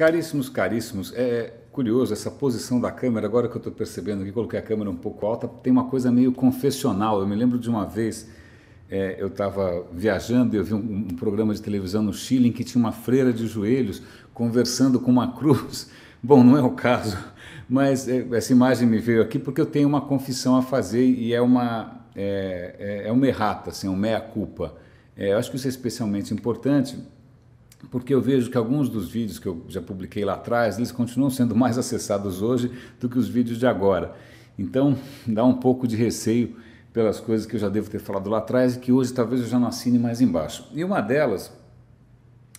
Caríssimos, caríssimos, é curioso essa posição da câmera, agora que eu estou percebendo que coloquei a câmera um pouco alta, tem uma coisa meio confessional. Eu me lembro de uma vez, eu estava viajando e eu vi um programa de televisão no Chile em que tinha uma freira de joelhos conversando com uma cruz. Bom, não é o caso, mas essa imagem me veio aqui porque eu tenho uma confissão a fazer e é uma errata, assim, um mea-culpa. Eu acho que isso é especialmente importante, porque eu vejo que alguns dos vídeos que eu já publiquei lá atrás, eles continuam sendo mais acessados hoje do que os vídeos de agora. Então, dá um pouco de receio pelas coisas que eu já devo ter falado lá atrás e que hoje talvez eu já não assine mais embaixo. E uma delas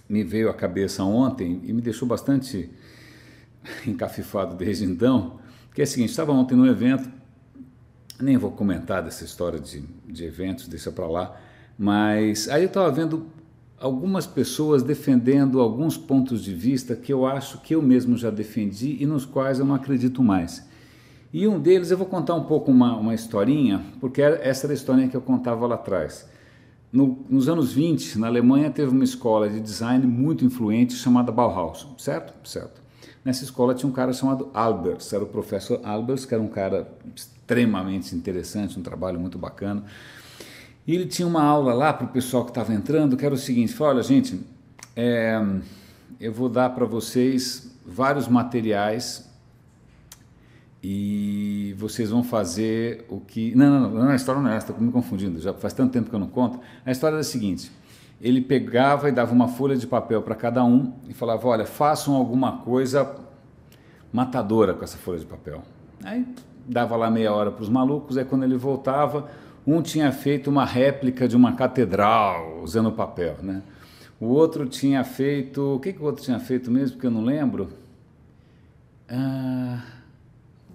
me veio à cabeça ontem e me deixou bastante encafifado desde então, que é o seguinte: estava ontem num evento, nem vou comentar dessa história de eventos, deixa para lá, mas aí eu estava vendo algumas pessoas defendendo alguns pontos de vista que eu acho que eu mesmo já defendi e nos quais eu não acredito mais. E um deles, eu vou contar um pouco uma historinha, porque essa era a historinha que eu contava lá atrás. Nos anos 20, na Alemanha, teve uma escola de design muito influente chamada Bauhaus, certo? Certo. Nessa escola tinha um cara chamado Albers, era o professor Albers, que era um cara extremamente interessante, um trabalho muito bacana. E ele tinha uma aula lá para o pessoal que estava entrando, que era o seguinte: falou, olha gente, eu vou dar para vocês vários materiais e vocês vão fazer o que... Não, a história não é essa, estou me confundindo, já faz tanto tempo que eu não conto. A história era a seguinte: ele pegava e dava uma folha de papel para cada um e falava, olha, façam alguma coisa matadora com essa folha de papel. Aí dava lá meia hora para os malucos, aí quando ele voltava, um tinha feito uma réplica de uma catedral usando papel, né? O outro tinha feito... O que o outro tinha feito mesmo, porque eu não lembro?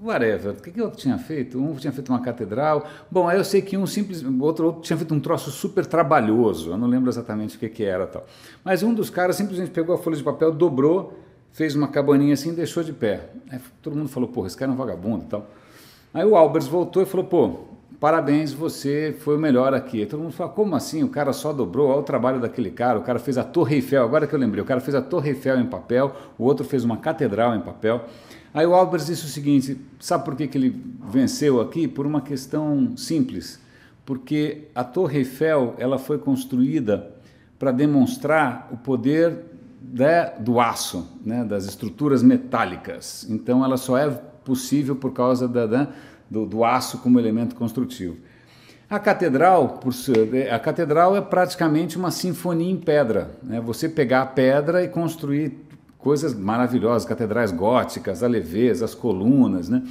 Whatever. O que o outro tinha feito? Um tinha feito uma catedral. Bom, aí eu sei que o outro tinha feito um troço super trabalhoso. Eu não lembro exatamente o que era tal. Mas um dos caras simplesmente pegou a folha de papel, dobrou, fez uma cabaninha assim e deixou de pé. Aí todo mundo falou, porra, esse cara é um vagabundo e tal. Aí o Albers voltou e falou, pô, parabéns, você foi o melhor aqui. Aí todo mundo falou, como assim? O cara só dobrou, olha o trabalho daquele cara, o cara fez a Torre Eiffel, agora que eu lembrei, o cara fez a Torre Eiffel em papel, o outro fez uma catedral em papel. Aí o Albers disse o seguinte, sabe por que ele venceu aqui? Por uma questão simples, porque a Torre Eiffel ela foi construída para demonstrar o poder do aço, né, das estruturas metálicas. Então ela só é possível por causa do aço como elemento construtivo. A catedral é praticamente uma sinfonia em pedra, né? Você pegar a pedra e construir coisas maravilhosas, catedrais góticas, a leveza, as colunas, né?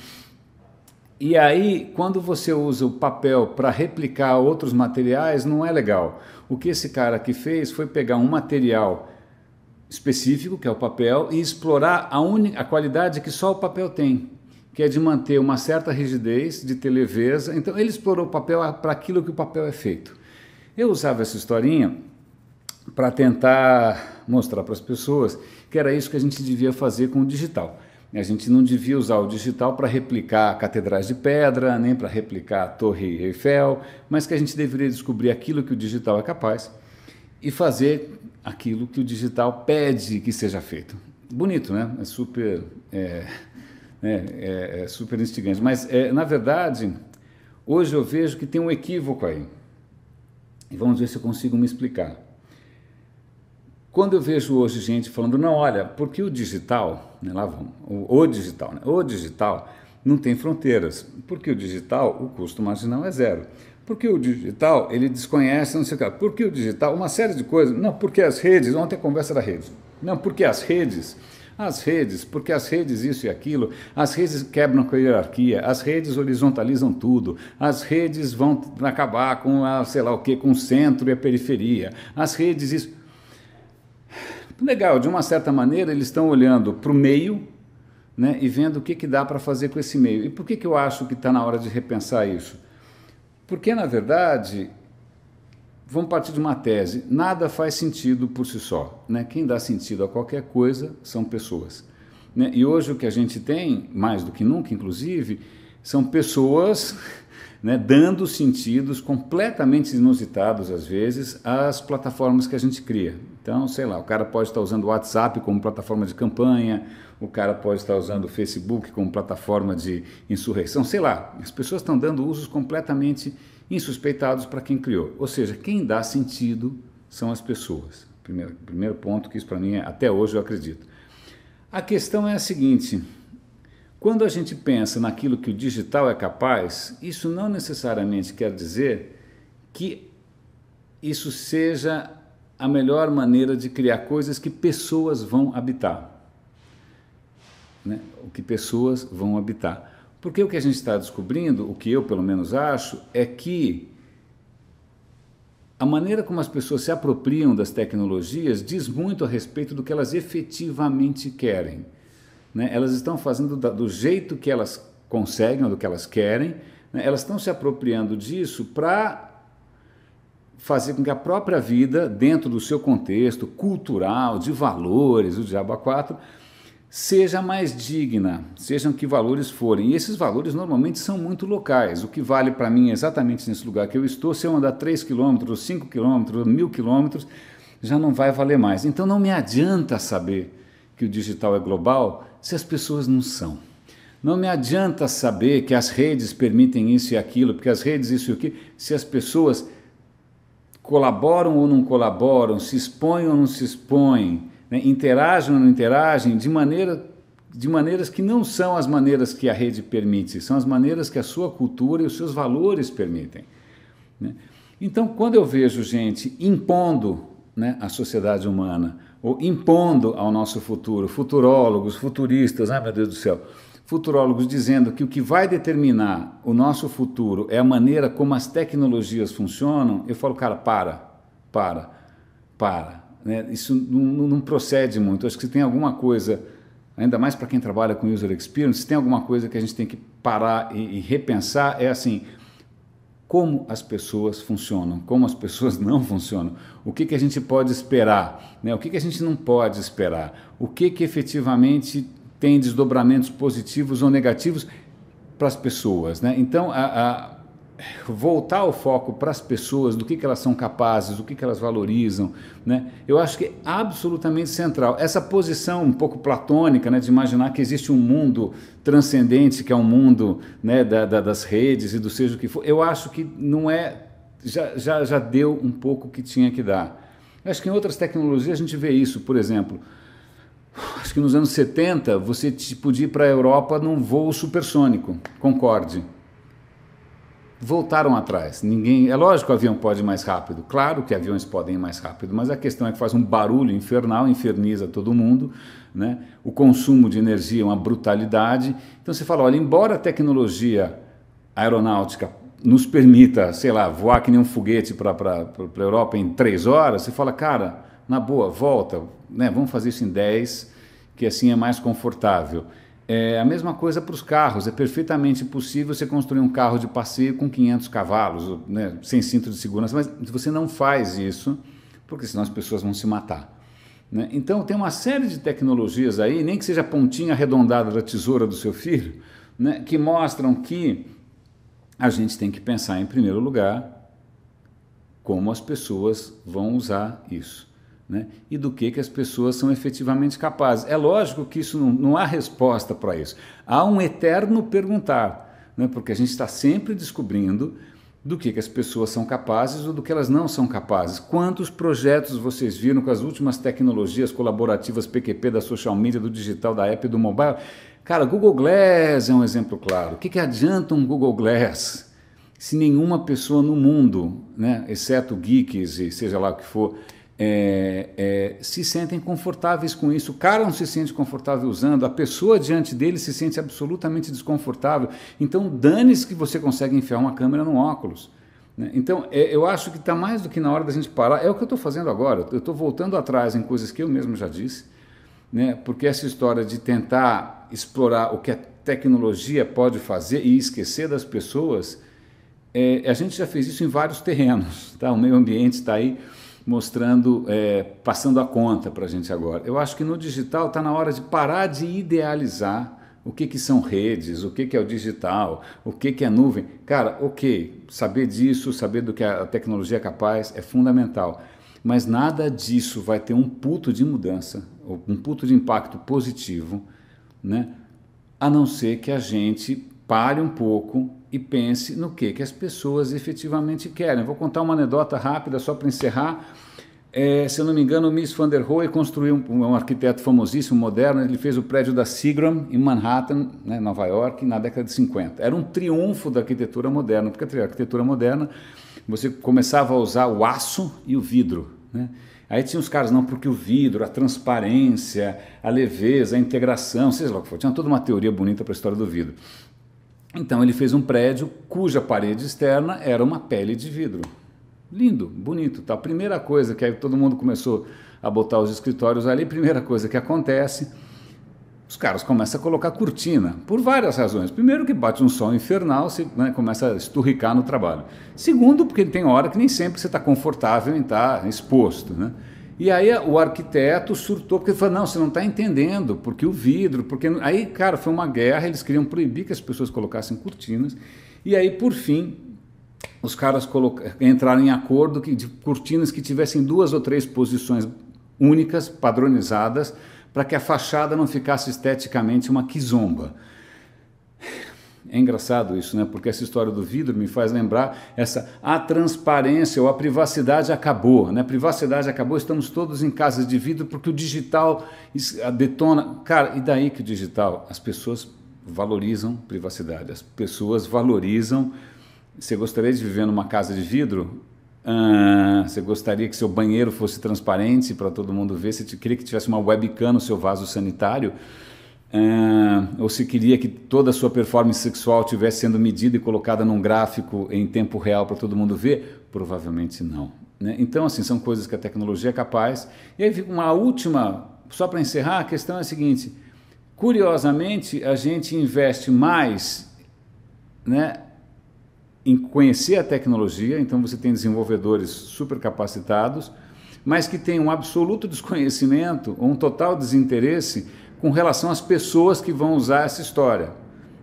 E aí, quando você usa o papel para replicar outros materiais, não é legal. O que esse cara aqui fez foi pegar um material específico, que é o papel, e explorar a qualidade que só o papel tem, que é de manter uma certa rigidez, de ter leveza. Então ele explorou o papel para aquilo que o papel é feito. Eu usava essa historinha para tentar mostrar para as pessoas que era isso que a gente devia fazer com o digital. A gente não devia usar o digital para replicar catedrais de pedra, nem para replicar a Torre Eiffel, mas que a gente deveria descobrir aquilo que o digital é capaz e fazer aquilo que o digital pede que seja feito. Bonito, né? É super instigante, mas na verdade hoje eu vejo que tem um equívoco aí e vamos ver se eu consigo me explicar. Quando eu vejo hoje gente falando, não, olha, porque o digital, né, lá vamos, o digital não tem fronteiras, porque o digital, o custo marginal é zero, porque o digital, ele desconhece, não sei o que, porque o digital, uma série de coisas, não, porque as redes, ontem a conversa da rede, não, porque as redes, porque as redes isso e aquilo, as redes quebram com a hierarquia, as redes horizontalizam tudo, as redes vão acabar com sei lá o que, com o centro e a periferia, as redes isso... Legal, de uma certa maneira eles estão olhando para o meio, né, e vendo o que dá para fazer com esse meio. E por que eu acho que está na hora de repensar isso? Porque, na verdade, vamos partir de uma tese, nada faz sentido por si só, né? Quem dá sentido a qualquer coisa são pessoas, né? E hoje o que a gente tem, mais do que nunca, inclusive, São pessoas, né, dando sentidos completamente inusitados, às vezes, às plataformas que a gente cria. Então, sei lá, o cara pode estar usando o WhatsApp como plataforma de campanha, o cara pode estar usando o Facebook como plataforma de insurreição, sei lá. As pessoas estão dando usos completamente insuspeitados para quem criou. Ou seja, quem dá sentido são as pessoas. Primeiro ponto, que isso para mim, até hoje eu acredito. A questão é a seguinte: quando a gente pensa naquilo que o digital é capaz, isso não necessariamente quer dizer que isso seja a melhor maneira de criar coisas que pessoas vão habitar. Né? O que pessoas vão habitar. Porque o que a gente está descobrindo, o que eu pelo menos acho, é que a maneira como as pessoas se apropriam das tecnologias diz muito a respeito do que elas efetivamente querem. Né? Elas estão fazendo do jeito que elas conseguem, ou do que elas querem, né? Elas estão se apropriando disso para fazer com que a própria vida, dentro do seu contexto cultural, de valores, o diabo a quatro, seja mais digna, sejam que valores forem. E esses valores normalmente são muito locais. O que vale para mim exatamente nesse lugar que eu estou, se eu andar 3 quilômetros, 5 quilômetros, 1000 quilômetros, já não vai valer mais. Então não me adianta saber que o digital é global se as pessoas não são. Não me adianta saber que as redes permitem isso e aquilo, porque as redes isso e aquilo, se as pessoas colaboram ou não colaboram, se expõem ou não se expõem, né, interagem ou não interagem, de maneiras que não são as maneiras que a rede permite, são as maneiras que a sua cultura e os seus valores permitem. Né? Então, quando eu vejo gente impondo, né, a sociedade humana, ou impondo ao nosso futuro, futurólogos, futuristas, ai meu Deus do céu, futurólogos dizendo que o que vai determinar o nosso futuro é a maneira como as tecnologias funcionam, eu falo, cara, para. Né? Isso não procede muito. Acho que se tem alguma coisa, ainda mais para quem trabalha com user experience, se tem alguma coisa que a gente tem que parar e repensar, é assim: como as pessoas funcionam, como as pessoas não funcionam, o que a gente pode esperar, né? O que a gente não pode esperar, o que efetivamente tem desdobramentos positivos ou negativos para as pessoas. Né? Então, voltar o foco para as pessoas, do que elas são capazes, do que elas valorizam, né? Eu acho que é absolutamente central. Essa posição um pouco platônica, né, de imaginar que existe um mundo transcendente, que é um mundo, né, das redes e do seja o que for, eu acho que não é, já deu um pouco o que tinha que dar. Eu acho que em outras tecnologias a gente vê isso, por exemplo, acho que nos anos 70 você podia ir para a Europa num voo supersônico, Concorde. Voltaram atrás. É lógico que o avião pode ir mais rápido, claro que aviões podem ir mais rápido, mas a questão é que faz um barulho infernal, inferniza todo mundo, né? O consumo de energia é uma brutalidade. Então você fala, olha, embora a tecnologia aeronáutica nos permita, sei lá, voar que nem um foguete para a Europa em 3 horas, você fala, cara, na boa, volta, né? Vamos fazer isso em 10, que assim é mais confortável. É a mesma coisa para os carros, é perfeitamente possível você construir um carro de passeio com 500 cavalos, né, sem cinto de segurança, mas você não faz isso, porque senão as pessoas vão se matar. Né? Então tem uma série de tecnologias aí, nem que seja a pontinha arredondada da tesoura do seu filho, né, que mostram que a gente tem que pensar em primeiro lugar como as pessoas vão usar isso. Né? E do que as pessoas são efetivamente capazes. É lógico que isso não há resposta para isso. Há um eterno perguntar, né? Porque a gente está sempre descobrindo do que as pessoas são capazes ou do que elas não são capazes. Quantos projetos vocês viram com as últimas tecnologias colaborativas PQP, da social media, do digital, da app, do mobile? Cara, Google Glass é um exemplo claro. O que adianta um Google Glass se nenhuma pessoa no mundo, né, exceto geeks e seja lá o que for, se sentem confortáveis com isso? O cara não se sente confortável usando, a pessoa diante dele se sente absolutamente desconfortável. Então, dane-se que você consegue enfiar uma câmera no óculos. Né? Então, eu acho que está mais do que na hora da gente parar. É o que eu estou fazendo agora. Eu estou voltando atrás em coisas que eu mesmo já disse, né? Porque essa história de tentar explorar o que a tecnologia pode fazer e esquecer das pessoas, a gente já fez isso em vários terrenos. Tá? O meio ambiente está aí mostrando, passando a conta para a gente agora. Eu acho que no digital está na hora de parar de idealizar o que que são redes, o que que é o digital, o que que é nuvem. Cara, ok, saber disso, saber do que a tecnologia é capaz é fundamental, mas nada disso vai ter um puto de mudança, ou um puto de impacto positivo, né? A não ser que a gente pare um pouco e pense no que as pessoas efetivamente querem. Vou contar uma anedota rápida só para encerrar. Se eu não me engano, o Mies van der Rohe construiu um arquiteto famosíssimo, moderno. Ele fez o prédio da Seagram em Manhattan, né, Nova York, na década de 50. Era um triunfo da arquitetura moderna, porque a arquitetura moderna você começava a usar o aço e o vidro, né? Aí tinha os caras, não, porque o vidro, a transparência, a leveza, a integração, seja lá o que for, tinha toda uma teoria bonita para a história do vidro. Então ele fez um prédio cuja parede externa era uma pele de vidro. Lindo, bonito. Tá? A primeira coisa que aí todo mundo começou a botar os escritórios ali, primeira coisa que acontece, os caras começam a colocar cortina, por várias razões. Primeiro que bate um sol infernal, você, né, começa a esturricar no trabalho. Segundo, porque tem hora que nem sempre você está confortável em estar exposto, né? E aí o arquiteto surtou, porque ele falou, não, você não está entendendo, porque o vidro, porque... Aí, cara, foi uma guerra, eles queriam proibir que as pessoas colocassem cortinas, e aí, por fim, os caras entraram em acordo de cortinas que tivessem 2 ou 3 posições únicas, padronizadas, para que a fachada não ficasse esteticamente uma quizomba. É engraçado isso, né? Porque essa história do vidro me faz lembrar a transparência ou a privacidade acabou, né? A privacidade acabou, estamos todos em casas de vidro porque o digital detona. Cara, e daí que o digital? As pessoas valorizam privacidade, as pessoas valorizam. Você gostaria de viver numa casa de vidro? Você gostaria que seu banheiro fosse transparente para todo mundo ver? Você queria que tivesse uma webcam no seu vaso sanitário? Ou se queria que toda a sua performance sexual estivesse sendo medida e colocada num gráfico em tempo real para todo mundo ver? Provavelmente não, né? Então, assim, são coisas que a tecnologia é capaz. E aí fica uma última, só para encerrar, a questão é a seguinte: curiosamente, a gente investe mais, né, em conhecer a tecnologia, então você tem desenvolvedores super capacitados, mas que têm um absoluto desconhecimento, ou um total desinteresse com relação às pessoas que vão usar essa história,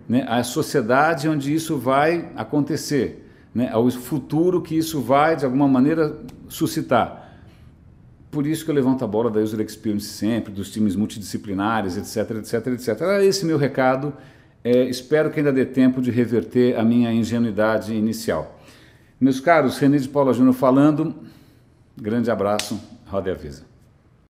né? A sociedade onde isso vai acontecer, né? Ao futuro que isso vai, de alguma maneira, suscitar. Por isso que eu levanto a bola da User Experience sempre, dos times multidisciplinares, etc, etc, etc. Era esse meu recado. Espero que ainda dê tempo de reverter a minha ingenuidade inicial. Meus caros, René de Paula Júnior falando, grande abraço, roda e avisa.